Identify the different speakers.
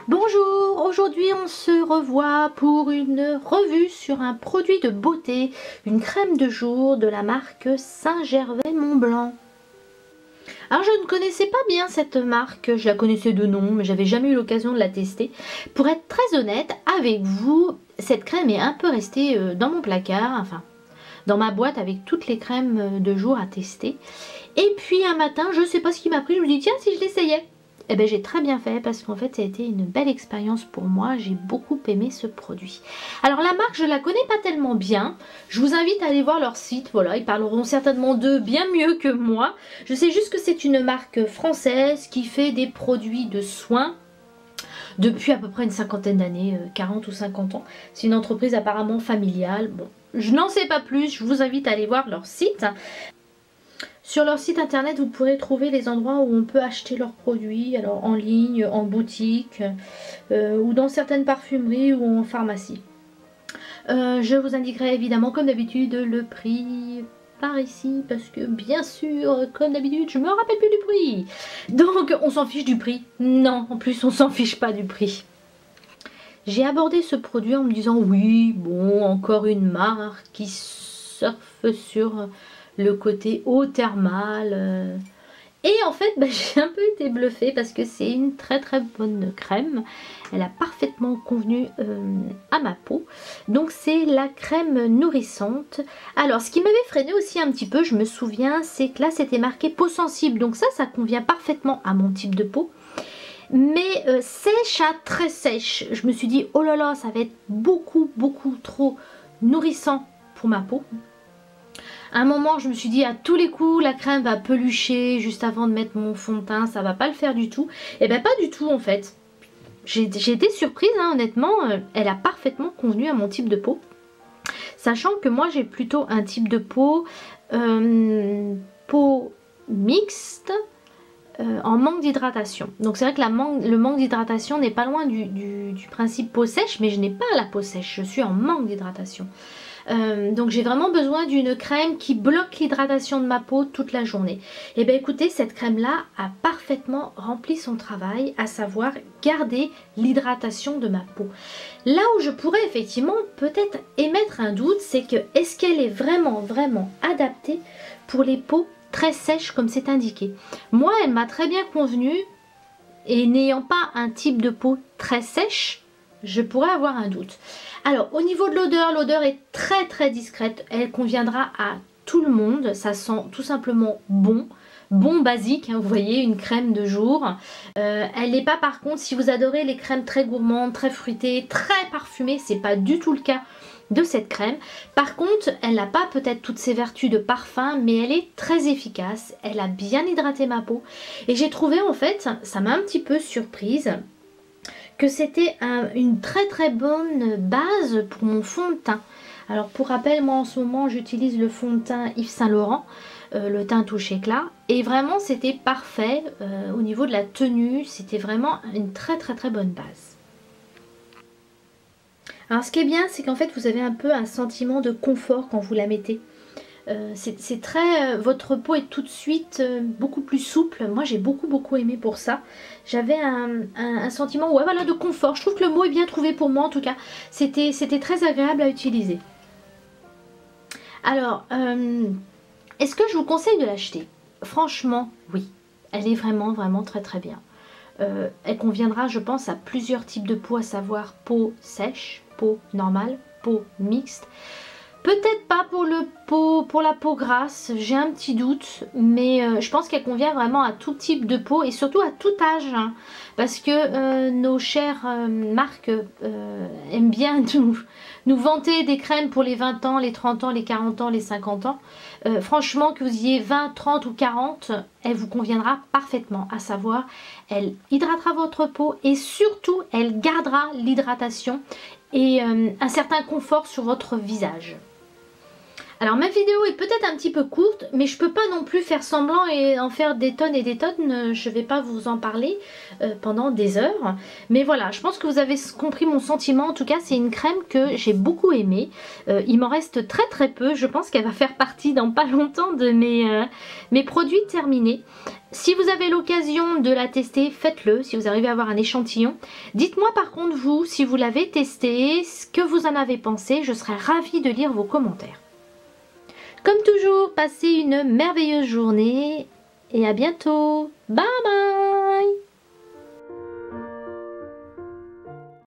Speaker 1: Bonjour, aujourd'hui on se revoit pour une revue sur un produit de beauté, une crème de jour de la marque Saint-Gervais-Mont-Blanc. Alors je ne connaissais pas bien cette marque, je la connaissais de nom, mais j'avais jamais eu l'occasion de la tester. Pour être très honnête avec vous, cette crème est un peu restée dans mon placard, enfin dans ma boîte avec toutes les crèmes de jour à tester. Et puis un matin, je ne sais pas ce qui m'a pris, je me dis tiens si je l'essayais. Eh bien j'ai très bien fait parce qu'en fait ça a été une belle expérience pour moi, j'ai beaucoup aimé ce produit. Alors la marque je la connais pas tellement bien, je vous invite à aller voir leur site, voilà, ils parleront certainement d'eux bien mieux que moi. Je sais juste que c'est une marque française qui fait des produits de soins depuis à peu près une cinquantaine d'années, 40 ou 50 ans. C'est une entreprise apparemment familiale, bon, je n'en sais pas plus, je vous invite à aller voir leur site. Sur leur site internet, vous pourrez trouver les endroits où on peut acheter leurs produits, alors en ligne, en boutique, ou dans certaines parfumeries ou en pharmacie. Je vous indiquerai évidemment, comme d'habitude, le prix par ici, parce que bien sûr, comme d'habitude, je me rappelle plus du prix. Donc, on s'en fiche du prix. Non, en plus, on s'en fiche pas du prix. J'ai abordé ce produit en me disant, oui, bon, encore une marque qui surfe sur le côté eau thermale. Et en fait, j'ai un peu été bluffée parce que c'est une très bonne crème. Elle a parfaitement convenu à ma peau. Donc c'est la crème nourrissante. Alors ce qui m'avait freiné aussi un petit peu, je me souviens, c'est que là c'était marqué peau sensible. Donc ça convient parfaitement à mon type de peau. Mais sèche à très sèche. Je me suis dit, oh là là, ça va être beaucoup trop nourrissant pour ma peau. À un moment, je me suis dit, à tous les coups, la crème va pelucher juste avant de mettre mon fond de teint, ça va pas le faire du tout. Et bien, pas du tout en fait. J'ai été surprise, hein, honnêtement, elle a parfaitement convenu à mon type de peau. Sachant que moi, j'ai plutôt un type de peau, peau mixte, en manque d'hydratation. Donc c'est vrai que le manque d'hydratation n'est pas loin du principe peau sèche, mais je n'ai pas la peau sèche, je suis en manque d'hydratation. Donc j'ai vraiment besoin d'une crème qui bloque l'hydratation de ma peau toute la journée. Et bien écoutez, cette crème là a parfaitement rempli son travail, à savoir garder l'hydratation de ma peau. Là où je pourrais effectivement peut-être émettre un doute, c'est que est-ce qu'elle est vraiment adaptée pour les peaux très sèches comme c'est indiqué. Moi elle m'a très bien convenu, et n'ayant pas un type de peau très sèche, je pourrais avoir un doute. Alors au niveau de l'odeur est très discrète, elle conviendra à tout le monde, ça sent tout simplement bon basique, hein, vous voyez, une crème de jour. Elle n'est pas, par contre, si vous adorez les crèmes très gourmandes, très fruitées, très parfumées, c'est pas du tout le cas de cette crème. Par contre, elle n'a pas peut-être toutes ses vertus de parfum, mais elle est très efficace, elle a bien hydraté ma peau, et j'ai trouvé, en fait, ça m'a un petit peu surprise, que c'était une très bonne base pour mon fond de teint. Alors pour rappel, moi en ce moment j'utilise le fond de teint Yves Saint Laurent, le teint touche éclat, et vraiment c'était parfait au niveau de la tenue, c'était vraiment une très bonne base. Alors ce qui est bien, c'est qu'en fait vous avez un peu un sentiment de confort quand vous la mettez. C'est très, votre peau est tout de suite beaucoup plus souple. Moi j'ai beaucoup aimé pour ça. J'avais un sentiment, ouais, voilà, de confort. Je trouve que le mot est bien trouvé pour moi en tout cas. C'était très agréable à utiliser. Alors, est-ce que je vous conseille de l'acheter? Franchement, oui. Elle est vraiment très bien. Elle conviendra, je pense, à plusieurs types de peau, à savoir peau sèche, peau normale, peau mixte. Peut-être pas pour la peau grasse, j'ai un petit doute, mais je pense qu'elle convient vraiment à tout type de peau et surtout à tout âge, hein, parce que nos chères marques aiment bien nous vanter des crèmes pour les 20 ans, les 30 ans, les 40 ans, les 50 ans. Franchement, que vous ayez 20, 30 ou 40, elle vous conviendra parfaitement, à savoir, elle hydratera votre peau et surtout, elle gardera l'hydratation et un certain confort sur votre visage. Alors ma vidéo est peut-être un petit peu courte, mais je peux pas non plus faire semblant et en faire des tonnes et des tonnes. Je vais pas vous en parler pendant des heures. Mais voilà, je pense que vous avez compris mon sentiment. En tout cas, c'est une crème que j'ai beaucoup aimée. Il m'en reste très très peu. Je pense qu'elle va faire partie dans pas longtemps de mes produits terminés. Si vous avez l'occasion de la tester, faites-le, si vous arrivez à avoir un échantillon. Dites-moi par contre vous, si vous l'avez testé, ce que vous en avez pensé. Je serais ravie de lire vos commentaires. Comme toujours, passez une merveilleuse journée et à bientôt. Bye bye.